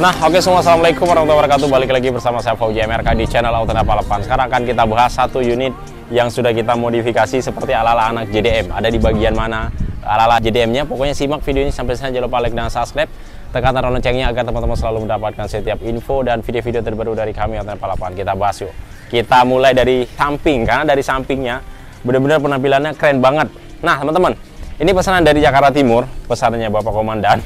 Nah, oke semua, assalamualaikum warahmatullahi wabarakatuh. Balik lagi bersama saya Fauji MRK di channel Auto Balapan. Sekarang akan kita bahas satu unit yang sudah kita modifikasi seperti ala-ala anak JDM. Ada di bagian mana ala-ala JDM-nya? Pokoknya simak video ini sampai selesai. Jangan lupa like dan subscribe. Tekan tanda loncengnya agar teman-teman selalu mendapatkan setiap info dan video-video terbaru dari kami Auto Balapan. Kita bahas yuk. Kita mulai dari samping, karena dari sampingnya benar-benar penampilannya keren banget. Nah, teman-teman, ini pesanan dari Jakarta Timur, pesanannya Bapak Komandan.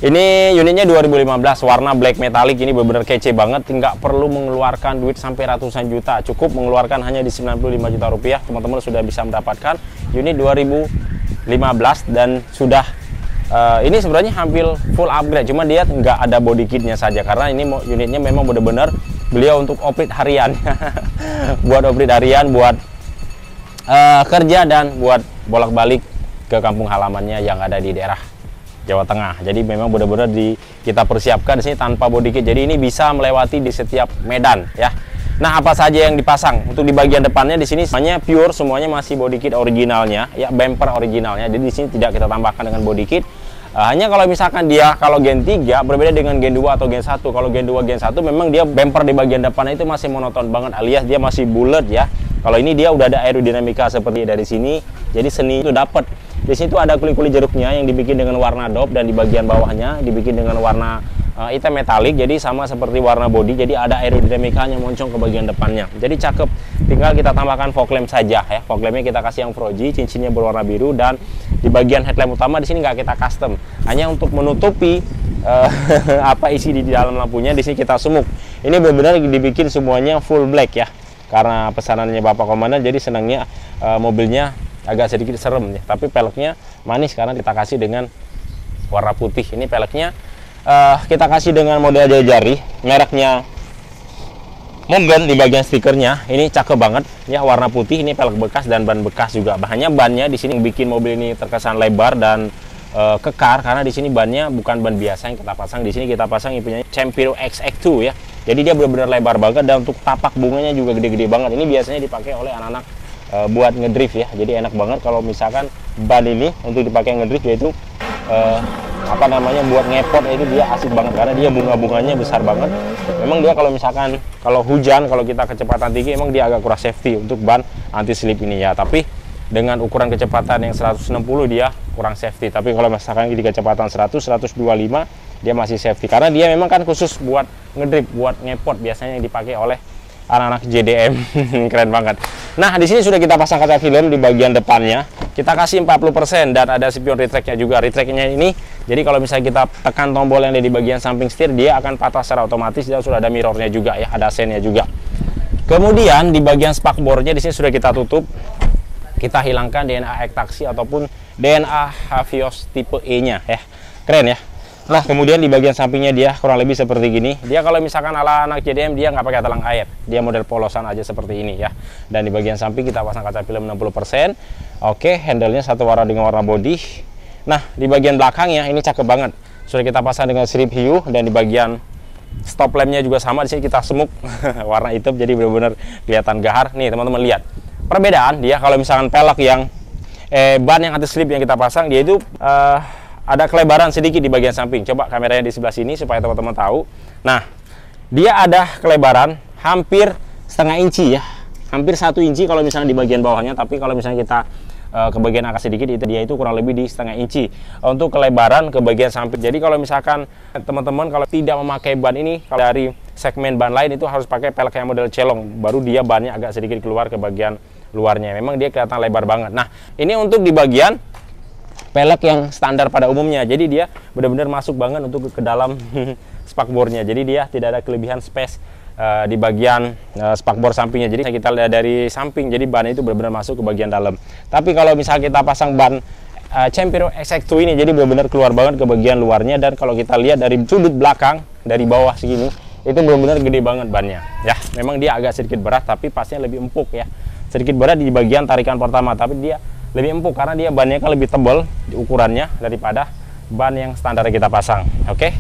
Ini unitnya 2015, warna black metallic. Ini benar-benar kece banget, nggak perlu mengeluarkan duit sampai ratusan juta, cukup mengeluarkan hanya di 95 juta rupiah. Teman-teman sudah bisa mendapatkan unit 2015 dan sudah ini sebenarnya hampir full upgrade, cuma dia nggak ada body kitnya saja, karena ini unitnya memang benar-benar beliau untuk oprit harian. Buat oprit harian, buat kerja dan buat bolak-balik ke kampung halamannya yang ada di daerah Jawa Tengah. Jadi memang benar-benar kita persiapkan di sini tanpa body kit. Jadi ini bisa melewati di setiap medan ya. Nah, apa saja yang dipasang? Untuk di bagian depannya di sini semuanya pure, semuanya masih body kit originalnya ya, bumper originalnya. Jadi di sini tidak kita tambahkan dengan body kit. Hanya kalau misalkan dia kalau Gen 3 berbeda dengan Gen 2 atau Gen 1. Kalau Gen 2 Gen 1 memang dia bumper di bagian depannya itu masih monoton banget, alias dia masih bulat ya. Kalau ini dia udah ada aerodinamika seperti dari sini. Jadi seni itu dapat. Di situ ada kulit-kulit jeruknya yang dibikin dengan warna dope, dan di bagian bawahnya dibikin dengan warna hitam metalik. Jadi sama seperti warna body. Jadi ada aerodinamikanya moncong ke bagian depannya. Jadi cakep. Tinggal kita tambahkan fog lamp saja ya. Fog lampnya kita kasih yang Fuji, cincinnya berwarna biru, dan di bagian headlamp utama di sini nggak kita custom. Hanya untuk menutupi apa isi di dalam lampunya, di sini kita sumuk. Ini benar-benar dibikin semuanya full black ya. Karena pesanannya Bapak Komandan, jadi senangnya mobilnya agak sedikit serem ya, tapi peleknya manis karena kita kasih dengan warna putih. Ini peleknya kita kasih dengan model jari, mereknya Mongen. Di bagian stikernya ini cakep banget ya, warna putih. Ini pelek bekas dan ban bekas juga. Bahannya bannya di sini bikin mobil ini terkesan lebar dan kekar, karena di sini bannya bukan ban biasa yang kita pasang. Di sini kita pasang yang punya Champiro XX2 ya. Jadi dia benar-benar lebar banget, dan untuk tapak bunganya juga gede-gede banget. Ini biasanya dipakai oleh anak-anak buat ngedrift ya. Jadi enak banget kalau misalkan ban ini untuk dipakai ngedrift, yaitu apa namanya, buat ngepot, itu dia asik banget karena dia bunga-bunganya besar banget. Memang dia kalau misalkan kalau hujan, kalau kita kecepatan tinggi, emang dia agak kurang safety untuk ban anti slip ini ya. Tapi dengan ukuran kecepatan yang 160 dia kurang safety. Tapi kalau misalkan di kecepatan 125 dia masih safety, karena dia memang kan khusus buat ngedrift, buat ngepot biasanya yang dipakai oleh anak-anak JDM. Keren banget. Nah, di sini sudah kita pasang kaca film di bagian depannya. Kita kasih 40% dan ada spion retract-nya juga. Retract-nya ini, jadi kalau misalnya kita tekan tombol yang ada di bagian samping setir, dia akan patah secara otomatis, dan sudah ada mirrornya juga ya, ada sennya juga. Kemudian di bagian spakbornya di sini sudah kita tutup. Kita hilangkan DNA ektaksi ataupun DNA Havios tipe E-nya ya. Keren ya. Nah, kemudian di bagian sampingnya dia kurang lebih seperti gini. Dia kalau misalkan ala anak JDM, dia nggak pakai talang air. Dia model polosan aja seperti ini ya. Dan di bagian samping kita pasang kaca film 60%. Oke, handle-nya satu warna dengan warna body. Nah, di bagian belakangnya ini cakep banget. Sudah kita pasang dengan strip hiu, dan di bagian stop lamp-nya juga sama. Di sini kita semuk warna hitam, jadi benar-benar kelihatan gahar. Nih, teman-teman lihat. Perbedaan dia kalau misalkan pelek yang ban yang anti slip yang kita pasang, dia itu ada kelebaran sedikit di bagian samping. Coba kameranya di sebelah sini supaya teman-teman tahu. Nah, dia ada kelebaran hampir setengah inci ya, hampir 1 inci kalau misalnya di bagian bawahnya. Tapi kalau misalnya kita ke bagian atas sedikit, dia itu kurang lebih di setengah inci untuk kelebaran ke bagian samping. Jadi kalau misalkan teman-teman kalau tidak memakai ban ini, kalau dari segmen ban lain itu harus pakai pelek yang model celong, baru dia bannya agak sedikit keluar ke bagian luarnya. Memang dia kelihatan lebar banget. Nah, ini untuk di bagian pelek yang standar pada umumnya. Jadi dia benar-benar masuk banget untuk ke dalam spakbornya. Jadi dia tidak ada kelebihan space di bagian spakbor sampingnya. Jadi kita lihat dari samping, jadi ban itu benar-benar masuk ke bagian dalam. Tapi kalau misalnya kita pasang ban Champiro XX2 ini, jadi benar-benar keluar banget ke bagian luarnya. Dan kalau kita lihat dari sudut belakang, dari bawah segini, itu benar-benar gede banget bannya ya. Memang dia agak sedikit berat, tapi pasnya lebih empuk ya. Sedikit berat di bagian tarikan pertama, tapi dia lebih empuk karena dia bannya kan lebih tebal di ukurannya daripada ban yang standar kita pasang. Oke.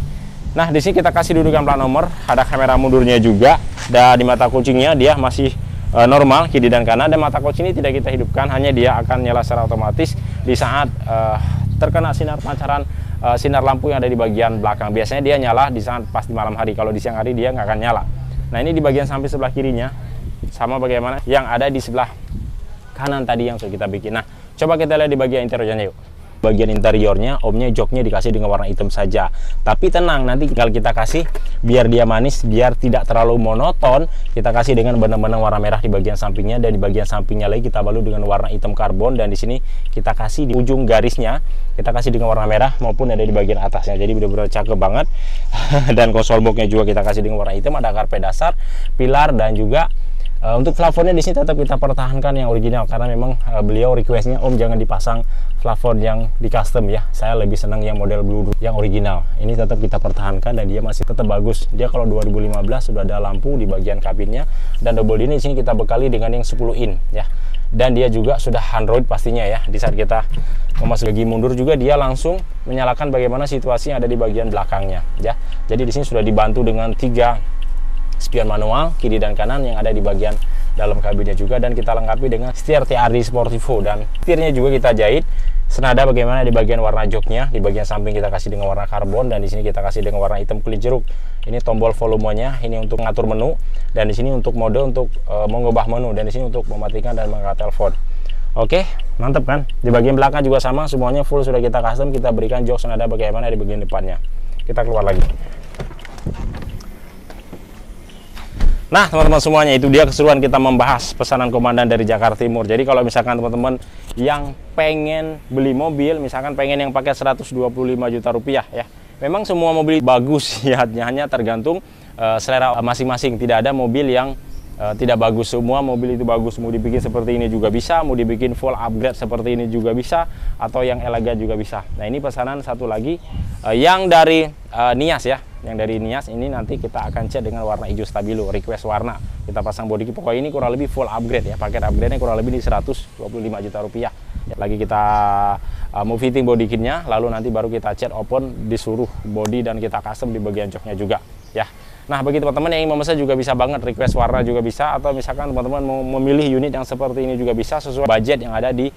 Nah, di sini kita kasih dudukan plat nomor, ada kamera mundurnya juga, dan di mata kucingnya dia masih normal kiri dan kanan, dan mata kucing ini tidak kita hidupkan, hanya dia akan nyala secara otomatis di saat terkena sinar pancaran sinar lampu yang ada di bagian belakang. Biasanya dia nyala di saat pas di malam hari, kalau di siang hari dia nggak akan nyala. Nah ini di bagian samping sebelah kirinya sama bagaimana yang ada di sebelah kanan tadi yang sudah kita bikin. Nah coba kita lihat di bagian interiornya yuk. Bagian interiornya omnya joknya dikasih dengan warna hitam saja, tapi tenang, nanti kalau kita kasih biar dia manis, biar tidak terlalu monoton, kita kasih dengan benar-benar warna merah di bagian sampingnya, dan di bagian sampingnya lagi kita balut dengan warna hitam karbon, dan di sini kita kasih di ujung garisnya kita kasih dengan warna merah maupun ada di bagian atasnya. Jadi benar-benar cakep banget. Dan konsol boxnya juga kita kasih dengan warna hitam, ada karpet dasar, pilar, dan juga untuk plafonnya di sini tetap kita pertahankan yang original, karena memang beliau requestnya om jangan dipasang plafon yang di custom ya. Saya lebih senang yang model blue yang original. Ini tetap kita pertahankan dan dia masih tetap bagus. Dia kalau 2015 sudah ada lampu di bagian kabinnya, dan double ini di sini kita bekali dengan yang 10 in ya. Dan dia juga sudah Android pastinya ya. Di saat kita memasuki mundur juga dia langsung menyalakan bagaimana situasi yang ada di bagian belakangnya ya. Jadi di sini sudah dibantu dengan 3 spion manual kiri dan kanan yang ada di bagian dalam kabinnya juga, dan kita lengkapi dengan setir TRD Sportivo, dan setirnya juga kita jahit senada bagaimana di bagian warna joknya. Di bagian samping kita kasih dengan warna karbon, dan di sini kita kasih dengan warna hitam kulit jeruk. Ini tombol volumenya, ini untuk ngatur menu, dan di sini untuk mode untuk mengubah menu, dan di sini untuk mematikan dan mengangkat telepon. Oke, mantap kan? Di bagian belakang juga sama, semuanya full sudah kita custom, kita berikan jok senada bagaimana di bagian depannya. Kita keluar lagi. Nah teman-teman semuanya, itu dia keseruan kita membahas pesanan komandan dari Jakarta Timur. Jadi kalau misalkan teman-teman yang pengen beli mobil, misalkan pengen yang pakai 125 juta rupiah ya, memang semua mobil bagus ya, hanya tergantung selera masing-masing. Tidak ada mobil yang tidak bagus, semua mobil itu bagus. Mau dibikin seperti ini juga bisa, mau dibikin full upgrade seperti ini juga bisa, atau yang elegan juga bisa. Nah ini pesanan satu lagi yang dari Nias ya. Yang dari Nias ini nanti kita akan cat dengan warna hijau stabilo, request warna. Kita pasang body kit, pokoknya ini kurang lebih full upgrade ya. Paket upgrade-nya kurang lebih di 125 juta rupiah. Lagi kita mau fitting body kitnya, lalu nanti baru kita cat open di seluruh body, dan kita custom di bagian joknya juga ya. Nah bagi teman-teman yang ingin memesan juga bisa banget, request warna juga bisa, atau misalkan teman-teman mau memilih unit yang seperti ini juga bisa, sesuai budget yang ada di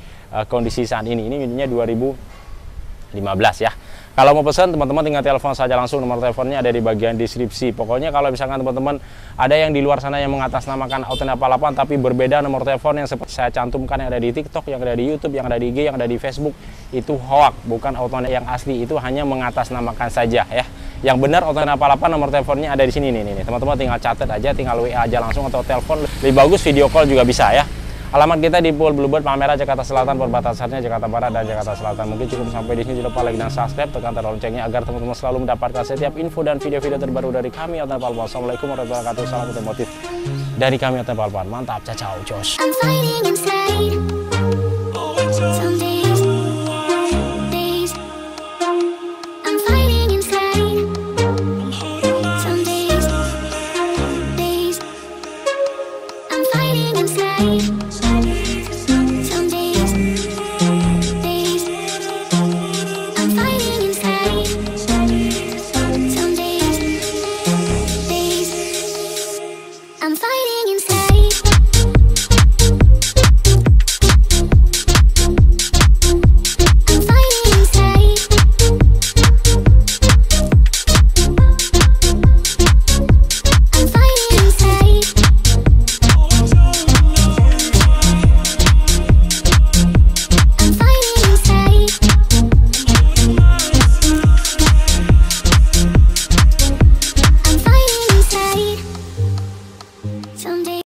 kondisi saat ini. Ini unitnya 2015 ya. Kalau mau pesan teman-teman tinggal telepon saja langsung, nomor teleponnya ada di bagian deskripsi. Pokoknya kalau misalkan teman-teman ada yang di luar sana yang mengatasnamakan Autonea Palapan tapi berbeda nomor telepon yang seperti saya cantumkan yang ada di TikTok, yang ada di YouTube, yang ada di IG, yang ada di Facebook, itu hoax, bukan Autonea yang asli. Itu hanya mengatasnamakan saja ya. Yang benar Autonea Palapan nomor teleponnya ada di sini nih. Teman-teman tinggal catat aja, tinggal WA aja langsung atau telepon. Lebih bagus video call juga bisa ya. Alamat kita di Pool Bluebird, Palmerah, Jakarta Selatan, perbatasannya Jakarta Barat dan Jakarta Selatan. Mungkin cukup sampai di sini. Jangan lupa like dan subscribe, tekan tombol loncengnya agar teman-teman selalu mendapatkan setiap info dan video-video terbaru dari kami, Autonea Palapan. Assalamualaikum warahmatullahi wabarakatuh. Salam otomotif dari kami, Autonea Palapan. Mantap, ciao, jos.